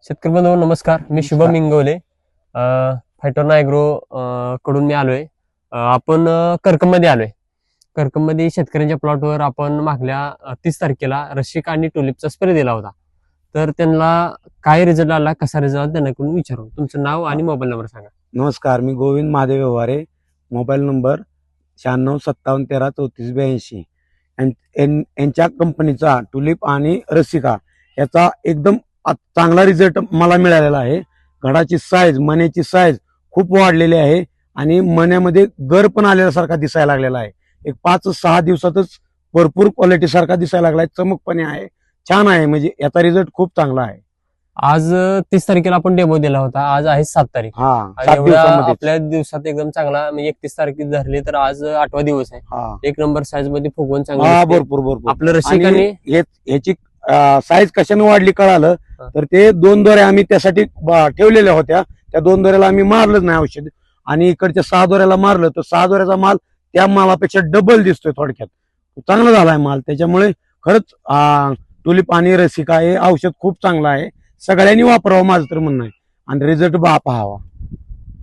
शेतकरी बंधू नमस्कार. मी शुभम इंगवले, फायटोन ॲग्रो कडून मी आलोय. आपण करकममध्ये आलोय. करकममध्ये शेतकऱ्यांच्या प्लॉटवर आपण मागल्या 30 तारखेला रसिक आणि टुलिपचा स्प्रे दिला होता. तर त्यांना काय रिझल्ट आला, कसा रिझल्ट त्यांच्याकडून विचारू. तुमचं नाव आणि मोबाईल नंबर सांगा. नमस्कार, मी गोविंद महादेव व्यवहारे. Mobile number 9657133482. यांच्या कंपनीचा टुलिप आणि रसिका याचा एकदम चांगला रिझल्ट मला मिळालेला आहे. घडाची साईज, मण्याची साईज खूप वाढलेली आहे आणि मण्यामध्ये गर पण आलेल्यासारखा दिसायला लागलेला आहे. एक 5-6 दिवसातच भरपूर क्वालिटी सारखा दिसायला लागलाय. चमकपणे आहे, छान आहे. म्हणजे याचा रिझल्ट खूप चांगला आहे. आज 30 तारखेला आपण डेमो दिला होता. आज आहे 7 तारीख. हा, 7 एवढ्या दिवसामध्ये आपल्या दिवसात एकदम चांगला, म्हणजे 31 तारीख धरली तर आज 8वा दिवस आहे. एक नंबर साईज मध्ये फुगवून चांगलं भरपूर आपलं रसिकाने. याची साईज कशाने वाढली कळालं तर ते 2 दोऱ्या आम्ही त्यासाठी ठेवलेल्या होत्या. त्या 2 दोऱ्याला आम्ही मारलंच नाही औषध, आणि इकडच्या 6 दोऱ्याला मारलं तर 6 दोऱ्याचा माल त्या मालापेक्षा डबल दिसतोय. थोडक्यात चांगला झालाय माल. त्याच्यामुळे खरंच टुलिप आणि रसिका हे औषध खूप चांगलं आहे. सगळ्यांनी वापरावं माझं तर म्हणणं आहे, आणि रिझल्ट पाहावा.